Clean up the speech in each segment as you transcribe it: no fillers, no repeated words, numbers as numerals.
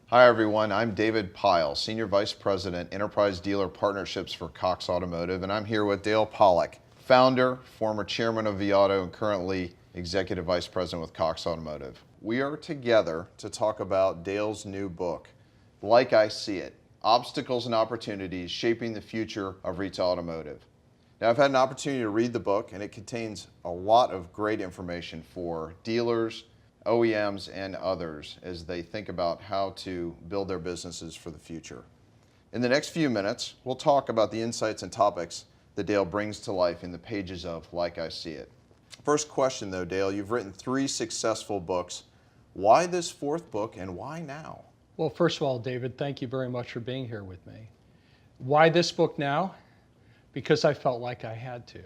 Hi everyone, I'm David Pyle, Senior Vice President, Enterprise Dealer Partnerships for Cox Automotive, and I'm here with Dale Pollak, founder, former chairman of vAuto, and currently Executive Vice President with Cox Automotive. We are together to talk about Dale's new book, Like I See It, Obstacles and Opportunities Shaping the Future of Retail Automotive. Now, I've had an opportunity to read the book, and it contains a lot of great information for dealers, OEMs, and others as they think about how to build their businesses for the future. In the next few minutes, we'll talk about the insights and topics that Dale brings to life in the pages of Like I See It. First question though, Dale, you've written 3 successful books. Why this 4th book and why now? Well, first of all, David, thank you very much for being here with me. Why this book now? Because I felt like I had to.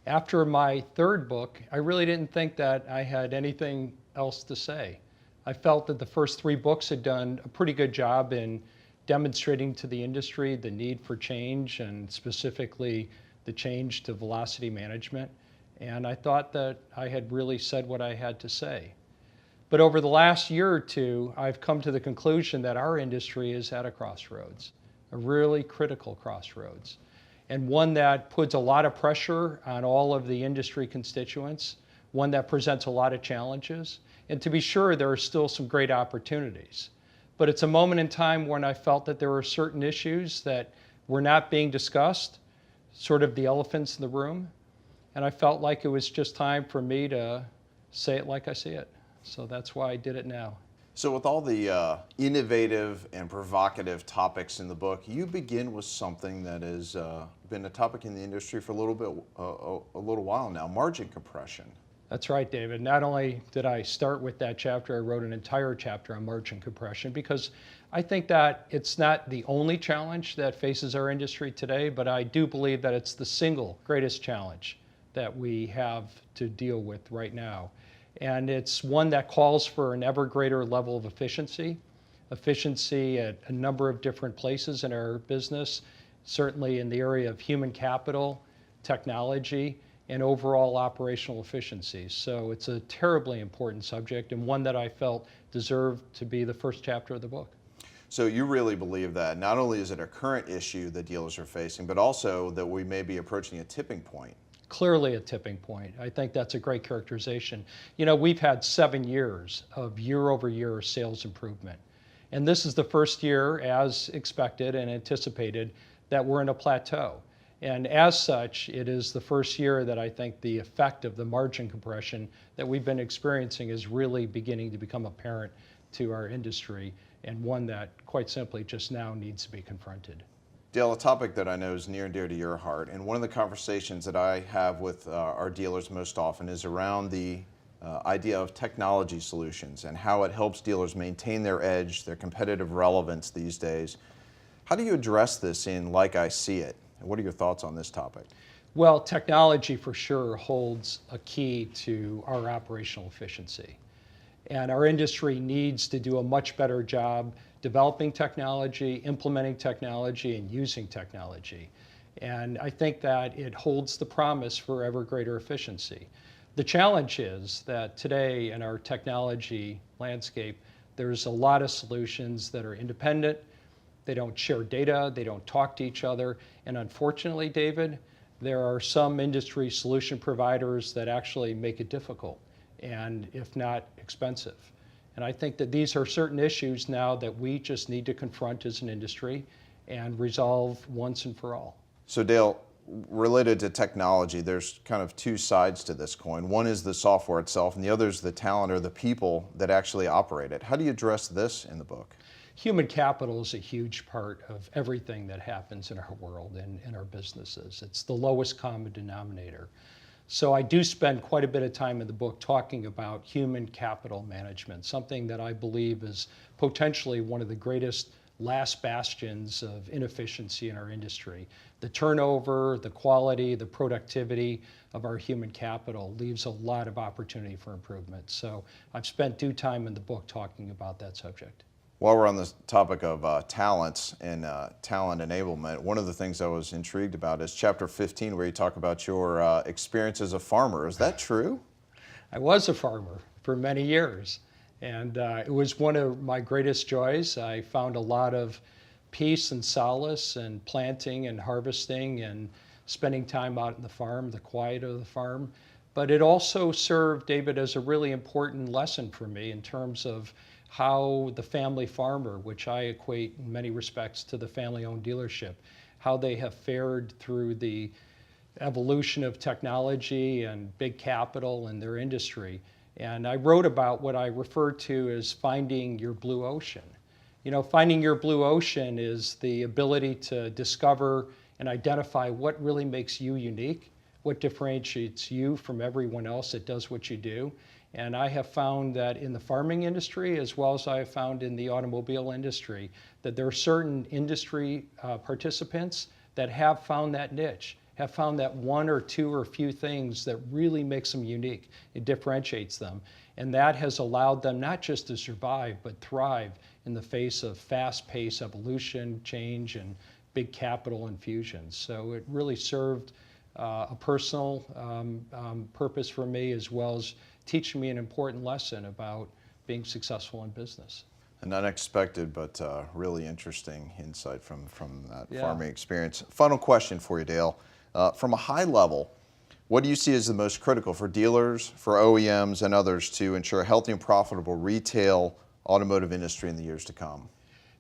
After my 3rd book, I really didn't think that I had anything else to say. I felt that the first 3 books had done a pretty good job in demonstrating to the industry the need for change, and specifically the change to velocity management. And I thought that I had really said what I had to say. But over the last year or two, I've come to the conclusion that our industry is at a crossroads, a really critical crossroads, and one that puts a lot of pressure on all of the industry constituents, one that presents a lot of challenges. And to be sure, there are still some great opportunities. But it's a moment in time when I felt that there were certain issues that were not being discussed, sort of the elephants in the room. And I felt like it was just time for me to say it like I see it. So that's why I did it now. So with all the innovative and provocative topics in the book, you begin with something that has been a topic in the industry for a little while now, margin compression. That's right, David. Not only did I start with that chapter, I wrote an entire chapter on margin compression because I think that it's not the only challenge that faces our industry today, but I do believe that it's the single greatest challenge that we have to deal with right now. And it's one that calls for an ever greater level of efficiency at a number of different places in our business, certainly in the area of human capital, technology, and overall operational efficiency. So it's a terribly important subject and one that I felt deserved to be the first chapter of the book. So you really believe that not only is it a current issue that dealers are facing, but also that we may be approaching a tipping point. Clearly a tipping point. I think that's a great characterization. You know, we've had 7 years of year-over-year sales improvement. And this is the first year, as expected and anticipated, that we're in a plateau. And as such, it is the first year that I think the effect of the margin compression that we've been experiencing is really beginning to become apparent to our industry, and one that, quite simply, just now needs to be confronted. Dale, a topic that I know is near and dear to your heart, and one of the conversations that I have with our dealers most often is around the idea of technology solutions and how it helps dealers maintain their edge, their competitive relevance these days. How do you address this in Like I See It? And what are your thoughts on this topic? Well, technology for sure holds a key to our operational efficiency. And our industry needs to do a much better job developing technology, implementing technology, and using technology. And I think that it holds the promise for ever greater efficiency. The challenge is that today in our technology landscape, there's a lot of solutions that are independent. They don't share data, they don't talk to each other. And unfortunately, David, there are some industry solution providers that actually make it difficult and, if not, expensive. And I think that these are certain issues now that we just need to confront as an industry and resolve once and for all. So Dale, related to technology, there's kind of 2 sides to this coin. One is the software itself, and the other is the talent or the people that actually operate it. How do you address this in the book? Human capital is a huge part of everything that happens in our world and in our businesses. It's the lowest common denominator. So I do spend quite a bit of time in the book talking about human capital management, something that I believe is potentially one of the greatest last bastions of inefficiency in our industry. The turnover, the quality, the productivity of our human capital leaves a lot of opportunity for improvement. So I've spent due time in the book talking about that subject. While we're on this topic of talents and talent enablement, one of the things I was intrigued about is chapter 15, where you talk about your experience as a farmer. Is that true? I was a farmer for many years. And it was one of my greatest joys. I found a lot of peace and solace and planting and harvesting and spending time out in the farm, the quiet of the farm. But it also served, David, as a really important lesson for me in terms of how the family farmer, which I equate in many respects to the family-owned dealership, how they have fared through the evolution of technology and big capital in their industry. And I wrote about what I refer to as finding your blue ocean. You know, finding your blue ocean is the ability to discover and identify what really makes you unique, what differentiates you from everyone else that does what you do. And I have found that in the farming industry, as well as I have found in the automobile industry, that there are certain industry participants that have found that niche, have found that one or two or a few things that really makes them unique. It differentiates them. And that has allowed them not just to survive, but thrive in the face of fast-paced evolution, change, and big capital infusions. So it really served a personal purpose for me, as well as teaching me an important lesson about being successful in business. An unexpected but really interesting insight from that Yeah. farming experience. Final question for you, Dale. From a high level, what do you see as the most critical for dealers, for OEMs, and others to ensure a healthy and profitable retail automotive industry in the years to come?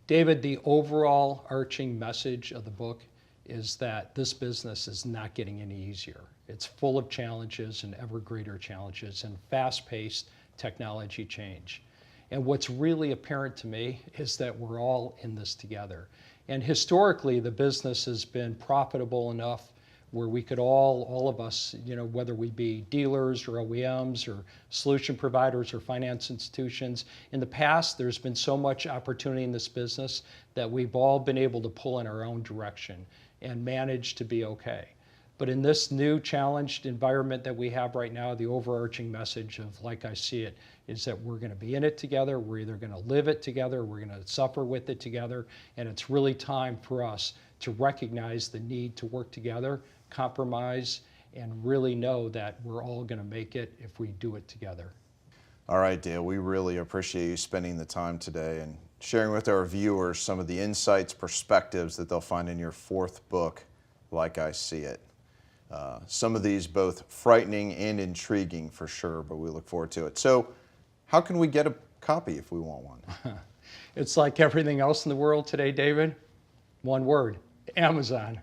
David, the overall arching message of the book is that this business is not getting any easier. It's full of challenges and ever greater challenges and fast-paced technology change. And what's really apparent to me is that we're all in this together. And historically, the business has been profitable enough where we could all of us, you know, whether we be dealers or OEMs or solution providers or finance institutions, in the past, there's been so much opportunity in this business that we've all been able to pull in our own direction and manage to be okay. But in this new challenged environment that we have right now, the overarching message of, like I see it, is that we're going to be in it together. We're either going to live it together, we're going to suffer with it together, and it's really time for us to recognize the need to work together, compromise, and really know that we're all going to make it if we do it together. All right, Dale, we really appreciate you spending the time today and sharing with our viewers some of the insights, perspectives that they'll find in your fourth book, Like I See It. Some of these both frightening and intriguing for sure, but we look forward to it. So how can we get a copy if we want one? It's like everything else in the world today, David. One word: Amazon.